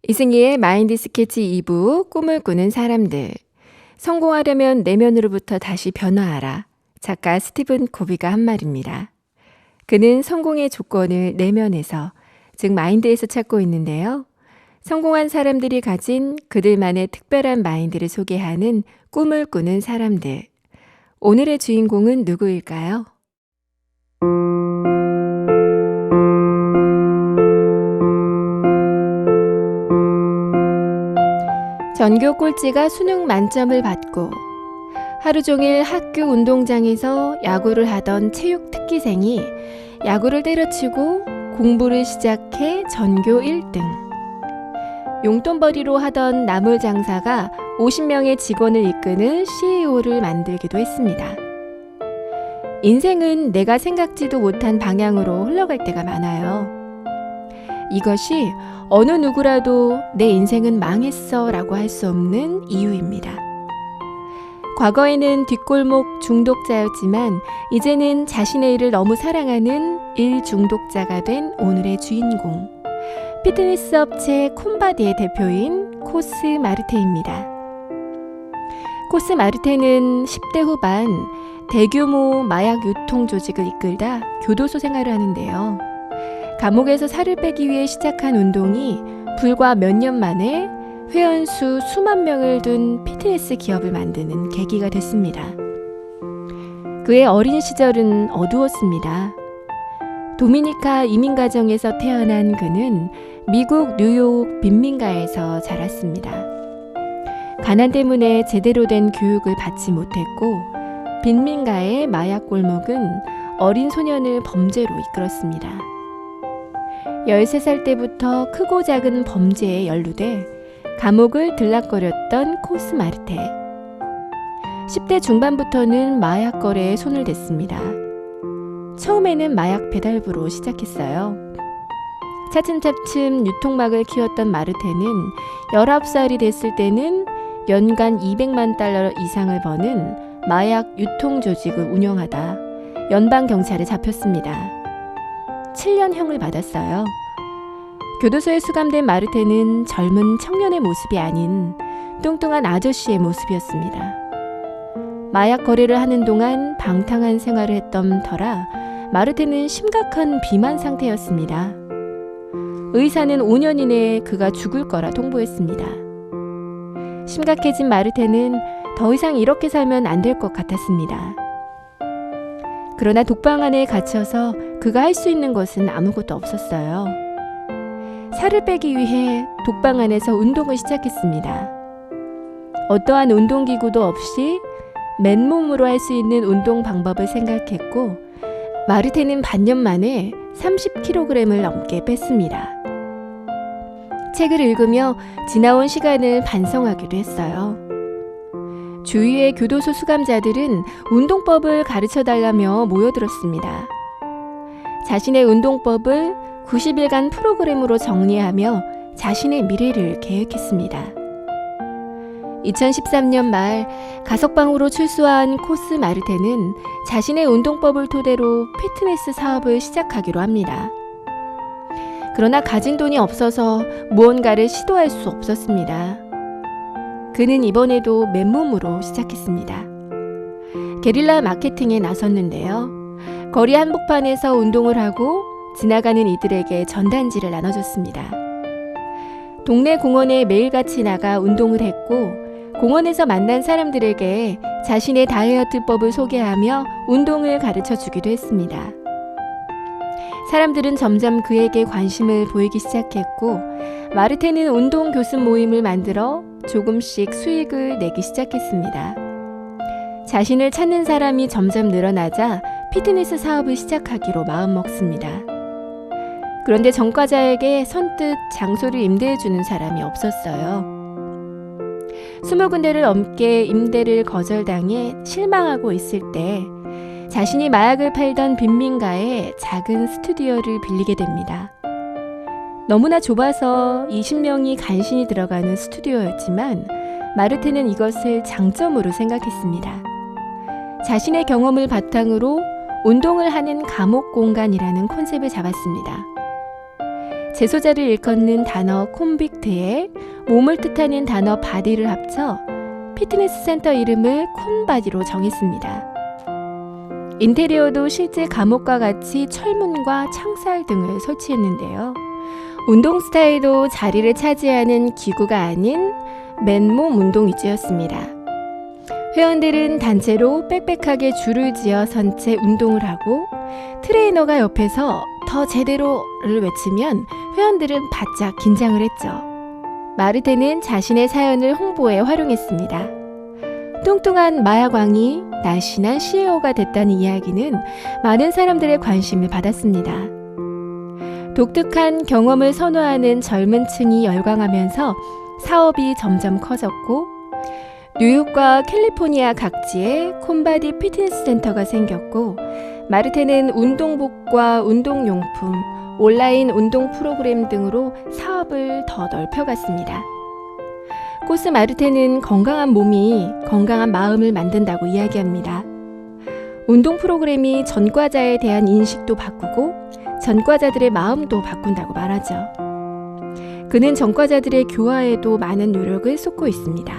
이승기의 마인드 스케치 2부 꿈을 꾸는 사람들. 성공하려면 내면으로부터 다시 변화하라. 작가 스티븐 코비가 한 말입니다. 그는 성공의 조건을 내면에서, 즉 마인드에서 찾고 있는데요. 성공한 사람들이 가진 그들만의 특별한 마인드를 소개하는 꿈을 꾸는 사람들. 오늘의 주인공은 누구일까요? 전교 꼴찌가 수능 만점을 받고 하루 종일 학교 운동장에서 야구를 하던 체육 특기생이 야구를 때려치고 공부를 시작해 전교 1등. 용돈벌이로 하던 나물 장사가 50명의 직원을 이끄는 CEO를 만들기도 했습니다. 인생은 내가 생각지도 못한 방향으로 흘러갈 때가 많아요. 이것이 어느 누구라도 내 인생은 망했어 라고 할 수 없는 이유입니다. 과거에는 뒷골목 중독자였지만 이제는 자신의 일을 너무 사랑하는 일 중독자가 된 오늘의 주인공. 피트니스 업체 콤바디의 대표인 코스 마르테입니다. 코스 마르테는 10대 후반 대규모 마약 유통 조직을 이끌다 교도소 생활을 하는데요. 감옥에서 살을 빼기 위해 시작한 운동이 불과 몇 년 만에 회원수 수만 명을 둔 피트니스 기업을 만드는 계기가 됐습니다. 그의 어린 시절은 어두웠습니다. 도미니카 이민가정에서 태어난 그는 미국 뉴욕 빈민가에서 자랐습니다. 가난 때문에 제대로 된 교육을 받지 못했고 빈민가의 마약 골목은 어린 소년을 범죄로 이끌었습니다. 13살 때부터 크고 작은 범죄에 연루돼 감옥을 들락거렸던 코스 마르테. 10대 중반부터는 마약 거래에 손을 댔습니다. 처음에는 마약 배달부로 시작했어요. 차츰차츰 유통막을 키웠던 마르테는 19살이 됐을 때는 연간 200만 달러 이상을 버는 마약 유통 조직을 운영하다 연방경찰에 잡혔습니다. 7년형을 받았어요. 교도소에 수감된 마르테는 젊은 청년의 모습이 아닌 뚱뚱한 아저씨의 모습이었습니다. 마약 거래를 하는 동안 방탕한 생활을 했던 터라 마르테는 심각한 비만 상태였습니다. 의사는 5년 이내에 그가 죽을 거라 통보했습니다. 심각해진 마르테는 더 이상 이렇게 살면 안 될 것 같았습니다. 그러나 독방 안에 갇혀서 그가 할 수 있는 것은 아무것도 없었어요. 살을 빼기 위해 독방 안에서 운동을 시작했습니다. 어떠한 운동기구도 없이 맨몸으로 할 수 있는 운동 방법을 생각했고 마르테는 반년 만에 30kg을 넘게 뺐습니다. 책을 읽으며 지나온 시간을 반성하기도 했어요. 주위의 교도소 수감자들은 운동법을 가르쳐달라며 모여들었습니다. 자신의 운동법을 90일간 프로그램으로 정리하며 자신의 미래를 계획했습니다. 2013년 말 가석방으로 출소한 코스 마르테는 자신의 운동법을 토대로 피트니스 사업을 시작하기로 합니다. 그러나 가진 돈이 없어서 무언가를 시도할 수 없었습니다. 그는 이번에도 맨몸으로 시작했습니다. 게릴라 마케팅에 나섰는데요. 거리 한복판에서 운동을 하고 지나가는 이들에게 전단지를 나눠줬습니다. 동네 공원에 매일같이 나가 운동을 했고 공원에서 만난 사람들에게 자신의 다이어트법을 소개하며 운동을 가르쳐주기도 했습니다. 사람들은 점점 그에게 관심을 보이기 시작했고 마르테는 운동 교습 모임을 만들어 조금씩 수익을 내기 시작했습니다. 자신을 찾는 사람이 점점 늘어나자 피트니스 사업을 시작하기로 마음먹습니다. 그런데 전과자에게 선뜻 장소를 임대해주는 사람이 없었어요. 20군데를 넘게 임대를 거절당해 실망하고 있을 때 자신이 마약을 팔던 빈민가에 작은 스튜디오를 빌리게 됩니다. 너무나 좁아서 20명이 간신히 들어가는 스튜디오였지만 마르테는 이것을 장점으로 생각했습니다. 자신의 경험을 바탕으로 운동을 하는 감옥 공간이라는 컨셉을 잡았습니다. 재소자를 일컫는 단어 콤빅트에 몸을 뜻하는 단어 바디를 합쳐 피트니스 센터 이름을 콘바디로 정했습니다. 인테리어도 실제 감옥과 같이 철문과 창살 등을 설치했는데요. 운동 스타일도 자리를 차지하는 기구가 아닌 맨몸 운동 위주였습니다. 회원들은 단체로 빽빽하게 줄을 지어 선 채 운동을 하고 트레이너가 옆에서 더 제대로를 외치면 회원들은 바짝 긴장을 했죠. 마르테는 자신의 사연을 홍보에 활용했습니다. 뚱뚱한 마약왕이 날씬한 CEO가 됐다는 이야기는 많은 사람들의 관심을 받았습니다. 독특한 경험을 선호하는 젊은 층이 열광하면서 사업이 점점 커졌고 뉴욕과 캘리포니아 각지에 콘바디 피트니스 센터가 생겼고 마르테는 운동복과 운동용품, 온라인 운동 프로그램 등으로 사업을 더 넓혀갔습니다. 코스 마르테는 건강한 몸이 건강한 마음을 만든다고 이야기합니다. 운동 프로그램이 전과자에 대한 인식도 바꾸고 전과자들의 마음도 바꾼다고 말하죠. 그는 전과자들의 교화에도 많은 노력을 쏟고 있습니다.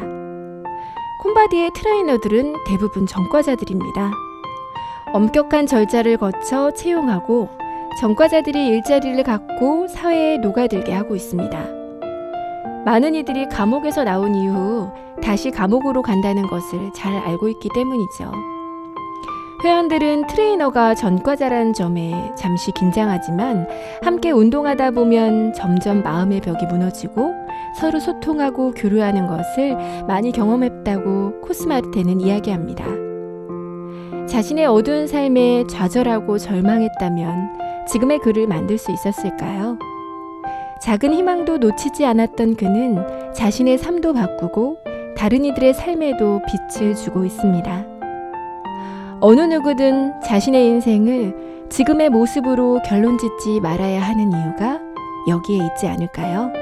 콘바디의 트레이너들은 대부분 전과자들입니다. 엄격한 절차를 거쳐 채용하고 전과자들이 일자리를 갖고 사회에 녹아들게 하고 있습니다. 많은 이들이 감옥에서 나온 이후 다시 감옥으로 간다는 것을 잘 알고 있기 때문이죠. 회원들은 트레이너가 전과자라는 점에 잠시 긴장하지만 함께 운동하다 보면 점점 마음의 벽이 무너지고 서로 소통하고 교류하는 것을 많이 경험했다고 코스마르테는 이야기합니다. 자신의 어두운 삶에 좌절하고 절망했다면 지금의 그를 만들 수 있었을까요? 작은 희망도 놓치지 않았던 그는 자신의 삶도 바꾸고 다른 이들의 삶에도 빛을 주고 있습니다. 어느 누구든 자신의 인생을 지금의 모습으로 결론짓지 말아야 하는 이유가 여기에 있지 않을까요?